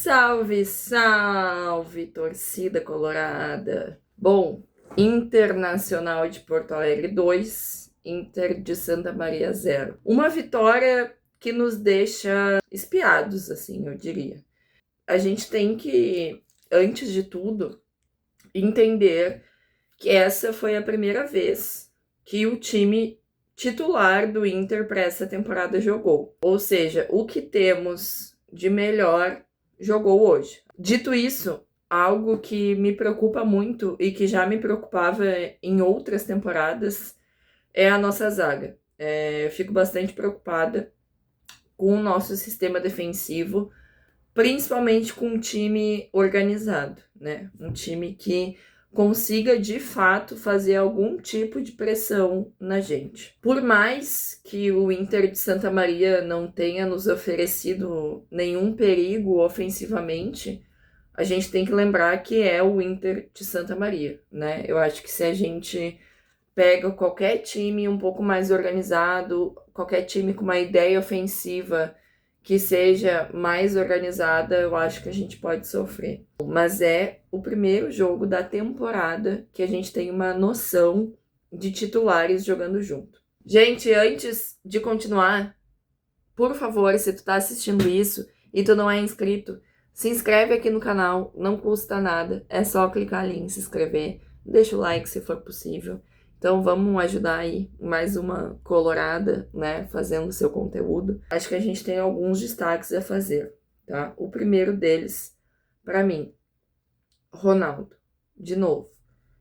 Salve, salve, torcida colorada! Bom, Internacional de Porto Alegre 2, Inter de Santa Maria 0. Uma vitória que nos deixa espiados, assim, eu diria. A gente tem que, antes de tudo, entender que essa foi a primeira vez que o time titular do Inter para essa temporada jogou. Ou seja, o que temos de melhor jogou hoje. Dito isso, algo que me preocupa muito e que já me preocupava em outras temporadas é a nossa zaga. Eu fico bastante preocupada com o nosso sistema defensivo, principalmente com um time organizado, né? Um time que consiga de fato fazer algum tipo de pressão na gente. Por mais que o Inter de Santa Maria não tenha nos oferecido nenhum perigo ofensivamente, a gente tem que lembrar que é o Inter de Santa Maria, né? Eu acho que se a gente pega qualquer time um pouco mais organizado, qualquer time com uma ideia ofensiva que seja mais organizada, eu acho que a gente pode sofrer. Mas é o primeiro jogo da temporada que a gente tem uma noção de titulares jogando junto. Gente, antes de continuar, por favor, se tu tá assistindo isso e tu não é inscrito, se inscreve aqui no canal, não custa nada, é só clicar ali em se inscrever, deixa o like se for possível. Então vamos ajudar aí mais uma colorada, né, fazendo seu conteúdo. Acho que a gente tem alguns destaques a fazer, tá? O primeiro deles, para mim, Ronaldo. De novo,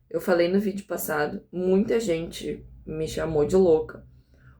eu falei no vídeo passado, muita gente me chamou de louca.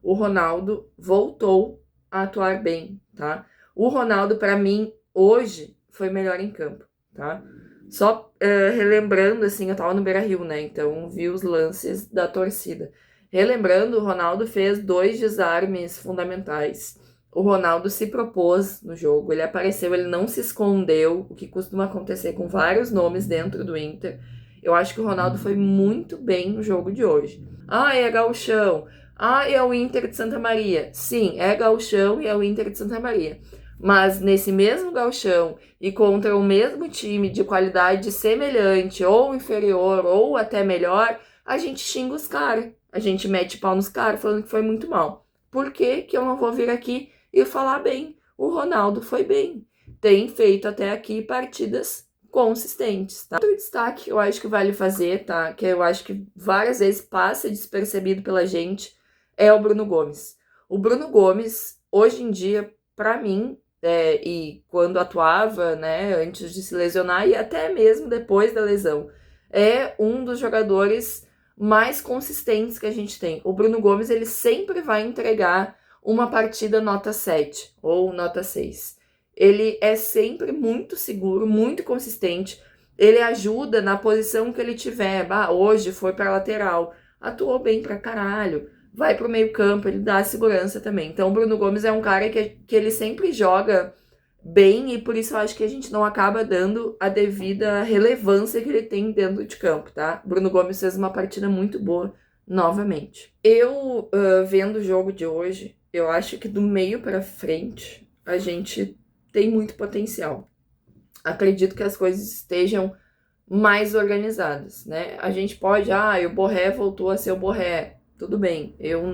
O Ronaldo voltou a atuar bem, tá? O Ronaldo, para mim, hoje, foi melhor em campo, tá? Só relembrando, assim, eu tava no Beira-Rio, né? Então, vi os lances da torcida. Relembrando, o Ronaldo fez 2 desarmes fundamentais. O Ronaldo se propôs no jogo, ele apareceu, ele não se escondeu, o que costuma acontecer com vários nomes dentro do Inter. Eu acho que o Ronaldo foi muito bem no jogo de hoje. Ah, é gauchão. Ah, é o Inter de Santa Maria. Sim, é gauchão e é o Inter de Santa Maria. Mas nesse mesmo gauchão e contra o mesmo time de qualidade semelhante ou inferior ou até melhor, a gente xinga os caras. A gente mete pau nos caras falando que foi muito mal. Por que que eu não vou vir aqui e falar bem? O Ronaldo foi bem. Tem feito até aqui partidas consistentes, tá? Outro destaque que eu acho que vale fazer, tá? Que eu acho que várias vezes passa despercebido pela gente, é o Bruno Gomes. O Bruno Gomes, hoje em dia, para mim, e quando atuava, né, antes de se lesionar e até mesmo depois da lesão, é um dos jogadores mais consistentes que a gente tem. O Bruno Gomes, ele sempre vai entregar uma partida nota 7 ou nota 6. Ele é sempre muito seguro, muito consistente. Ele ajuda na posição que ele tiver. Hoje foi para lateral, atuou bem pra caralho. Vai pro meio campo, ele dá segurança também. Então o Bruno Gomes é um cara que ele sempre joga bem e por isso eu acho que a gente não acaba dando a devida relevância que ele tem dentro de campo, tá? Bruno Gomes fez uma partida muito boa novamente. Eu, vendo o jogo de hoje, eu acho que do meio para frente a gente tem muito potencial. Acredito que as coisas estejam mais organizadas, né? A gente pode, o Borré voltou a ser o Borré. Tudo bem, eu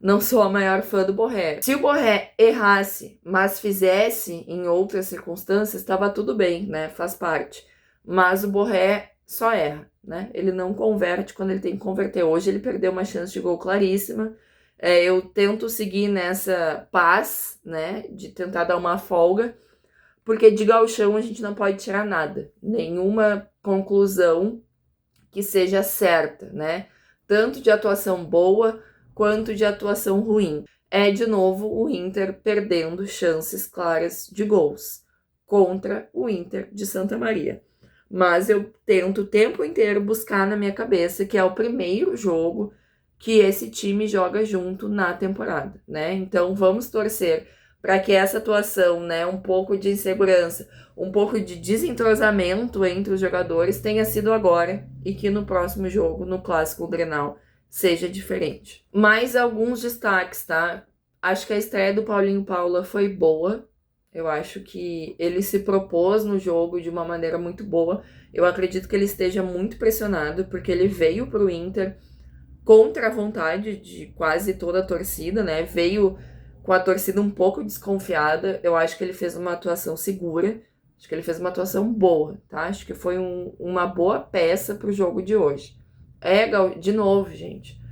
não sou a maior fã do Borré. Se o Borré errasse, mas fizesse em outras circunstâncias, estava tudo bem, né? Faz parte. Mas o Borré só erra, né? Ele não converte quando ele tem que converter. Hoje ele perdeu uma chance de gol claríssima. Eu tento seguir nessa paz, né? De tentar dar uma folga, porque de gauchão a gente não pode tirar nada. Nenhuma conclusão que seja certa, né? Tanto de atuação boa quanto de atuação ruim. É, de novo, o Inter perdendo chances claras de gols contra o Inter de Santa Maria. Mas eu tento o tempo inteiro buscar na minha cabeça que é o primeiro jogo que esse time joga junto na temporada, né? Então vamos torcer para que essa atuação, né, um pouco de insegurança, um pouco de desentrosamento entre os jogadores tenha sido agora e que no próximo jogo, no Clássico Grenal, seja diferente. Mais alguns destaques, tá? Acho que a estreia do Paulinho Paula foi boa. Eu acho que ele se propôs no jogo de uma maneira muito boa. Eu acredito que ele esteja muito pressionado, porque ele veio pro Inter contra a vontade de quase toda a torcida, né? Veio com a torcida um pouco desconfiada. Eu acho que ele fez uma atuação segura. Acho que ele fez uma atuação boa, tá? Acho que foi uma boa peça pro jogo de hoje. De novo, gente.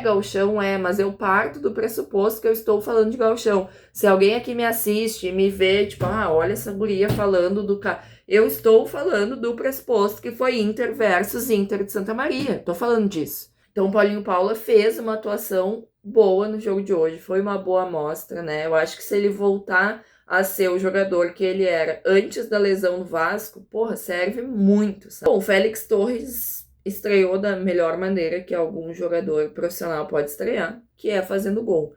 Gauchão, mas eu parto do pressuposto que eu estou falando de gauchão. Se alguém aqui me assiste e me vê, tipo, olha essa guria falando do cara. Eu estou falando do pressuposto que foi Inter versus Inter de Santa Maria. Tô falando disso. Então, o Paulinho Paula fez uma atuação boa no jogo de hoje. Foi uma boa amostra, né? Eu acho que se ele voltar a ser o jogador que ele era antes da lesão no Vasco, porra, serve muito, sabe? Bom, o Félix Torres estreou da melhor maneira que algum jogador profissional pode estrear, que é fazendo gol.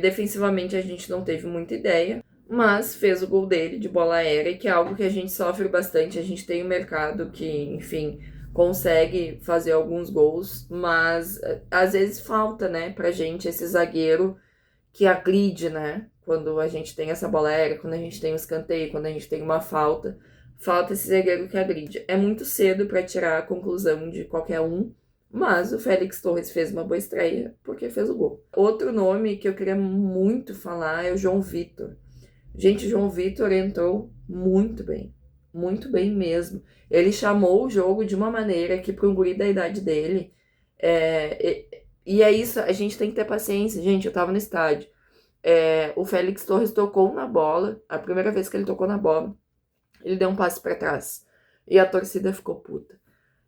Defensivamente a gente não teve muita ideia, mas fez o gol dele de bola aérea, que é algo que a gente sofre bastante. A gente tem um mercado que, enfim, consegue fazer alguns gols, mas às vezes falta, né, pra gente esse zagueiro que agride, né? Quando a gente tem essa bola aérea, quando a gente tem um escanteio, quando a gente tem uma falta, falta esse zagueiro que agride. É muito cedo para tirar a conclusão de qualquer um, mas o Félix Torres fez uma boa estreia porque fez o gol. Outro nome que eu queria muito falar é o João Vitor. Gente, o João Vitor entrou muito bem mesmo. Ele chamou o jogo de uma maneira que para um guri da idade dele, e é isso, a gente tem que ter paciência. Gente, eu tava no estádio. O Félix Torres tocou na bola, a primeira vez que ele tocou na bola, ele deu um passe para trás. E a torcida ficou puta.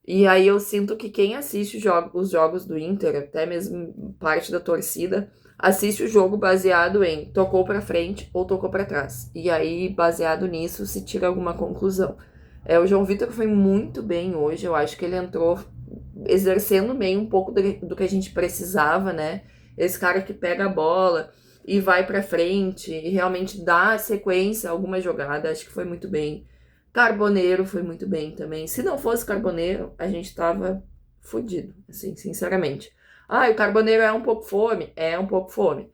E aí eu sinto que quem assiste os jogos do Inter, até mesmo parte da torcida, assiste o jogo baseado em tocou para frente ou tocou para trás. E aí, baseado nisso, se tira alguma conclusão. O João Vitor foi muito bem hoje. Eu acho que ele entrou exercendo bem um pouco do que a gente precisava, né? Esse cara que pega a bola e vai pra frente e realmente dá sequência a alguma jogada, acho que foi muito bem. Carboneiro foi muito bem também. Se não fosse Carboneiro, a gente tava fudido, assim, sinceramente. O Carboneiro é um pouco fome? É um pouco fome.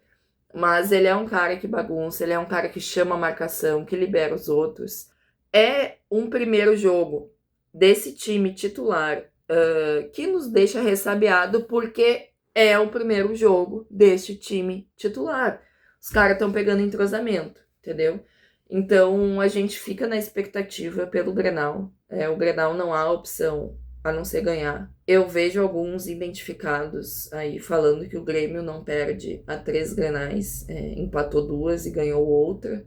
Mas ele é um cara que bagunça, ele é um cara que chama a marcação, que libera os outros. É um primeiro jogo desse time titular que nos deixa ressabiado, porque é o primeiro jogo deste time titular. Os caras estão pegando entrosamento, entendeu? Então a gente fica na expectativa pelo Grenal. O Grenal não há opção a não ser ganhar. Eu vejo alguns identificados aí falando que o Grêmio não perde há 3 Grenais, empatou 2 e ganhou outra.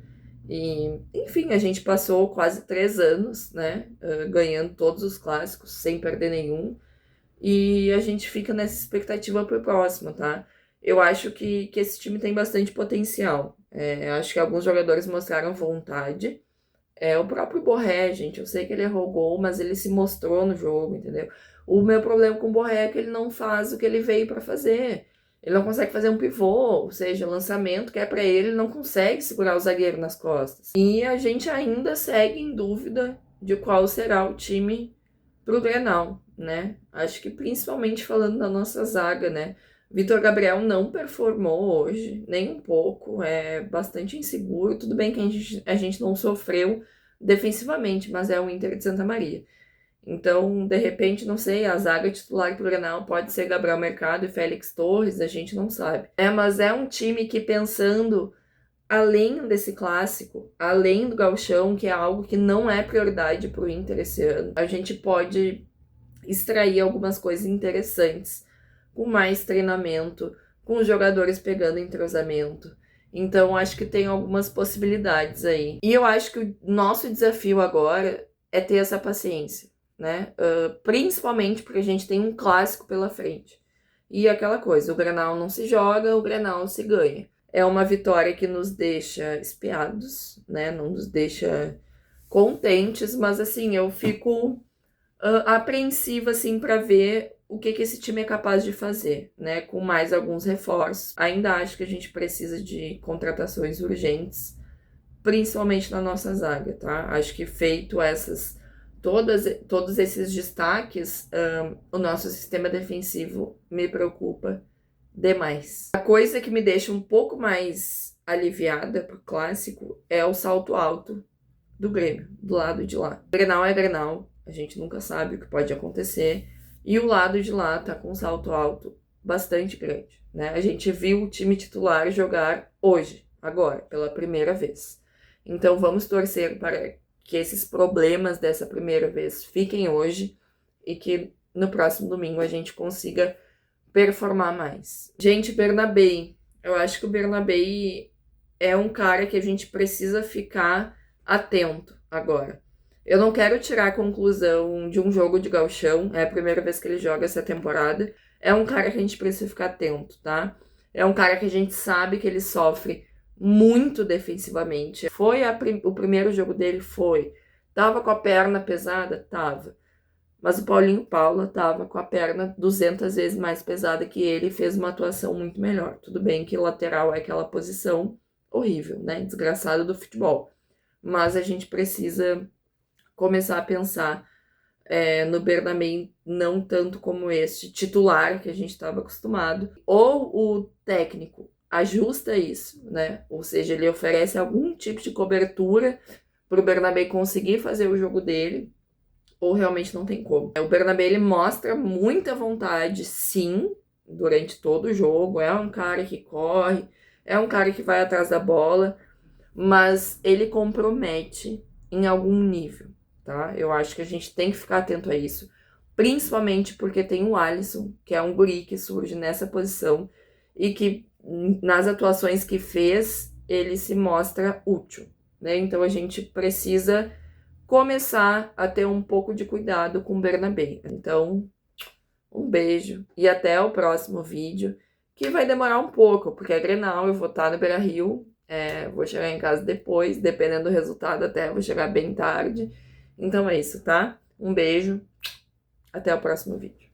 E, enfim, a gente passou quase 3 anos, né, ganhando todos os clássicos, sem perder nenhum. E a gente fica nessa expectativa pro próximo, tá? Eu acho que esse time tem bastante potencial. Acho que alguns jogadores mostraram vontade. O próprio Borré, gente, eu sei que ele errou gol, mas ele se mostrou no jogo, entendeu? O meu problema com o Borré é que ele não faz o que ele veio para fazer. Ele não consegue fazer um pivô, ou seja, lançamento que é para ele não consegue segurar o zagueiro nas costas. E a gente ainda segue em dúvida de qual será o time pro Grenal, né? Acho que principalmente falando da nossa zaga, né? Vitor Gabriel não performou hoje, nem um pouco, é bastante inseguro. Tudo bem que a gente não sofreu defensivamente, mas é o Inter de Santa Maria. Então, de repente, não sei, a zaga titular pro Grenal pode ser Gabriel Mercado e Félix Torres, a gente não sabe. Mas é um time que, pensando além desse clássico, além do gauchão, que é algo que não é prioridade pro Inter esse ano, a gente pode extrair algumas coisas interessantes com mais treinamento, com os jogadores pegando entrosamento. Então, acho que tem algumas possibilidades aí. E eu acho que o nosso desafio agora é ter essa paciência, né? Principalmente porque a gente tem um clássico pela frente. E aquela coisa, o Grenal não se joga, o Grenal se ganha. É uma vitória que nos deixa espiados, né? Não nos deixa contentes, mas assim, eu fico apreensiva, assim, para ver o que esse time é capaz de fazer, né? Com mais alguns reforços. Ainda acho que a gente precisa de contratações urgentes, principalmente na nossa zaga, tá? Acho que feito todos esses destaques, o nosso sistema defensivo me preocupa demais. A coisa que me deixa um pouco mais aliviada pro clássico é o salto alto do Grêmio, do lado de lá. Grenal é Grenal, a gente nunca sabe o que pode acontecer, e o lado de lá tá com um salto alto bastante grande, né? A gente viu o time titular jogar hoje, agora, pela primeira vez. Então vamos torcer para que esses problemas dessa primeira vez fiquem hoje e que no próximo domingo a gente consiga performar mais. Gente, Bernabei. Eu acho que o Bernabei é um cara que a gente precisa ficar atento agora. Eu não quero tirar a conclusão de um jogo de gauchão, é a primeira vez que ele joga essa temporada. É um cara que a gente precisa ficar atento, tá? É um cara que a gente sabe que ele sofre muito defensivamente. O primeiro jogo dele? Foi. Tava com a perna pesada? Tava. Mas o Paulinho Paula tava com a perna 200 vezes mais pesada que ele e fez uma atuação muito melhor. Tudo bem que o lateral é aquela posição horrível, né? Desgraçada do futebol. Mas a gente precisa começar a pensar no Bernabé não tanto como este titular que a gente estava acostumado. Ou o técnico ajusta isso, né? Ou seja, ele oferece algum tipo de cobertura para o Bernabé conseguir fazer o jogo dele, ou realmente não tem como. O Bernabé, ele mostra muita vontade, sim, durante todo o jogo. É um cara que corre, é um cara que vai atrás da bola, mas ele compromete em algum nível, tá? Eu acho que a gente tem que ficar atento a isso, principalmente porque tem o Alisson, que é um guri que surge nessa posição e que nas atuações que fez, ele se mostra útil, né? Então a gente precisa começar a ter um pouco de cuidado com o Bernabé. Então, um beijo e até o próximo vídeo, que vai demorar um pouco, porque é Grenal, eu vou estar no Beira-Rio, vou chegar em casa depois, dependendo do resultado até, vou chegar bem tarde. Então é isso, tá? Um beijo, até o próximo vídeo.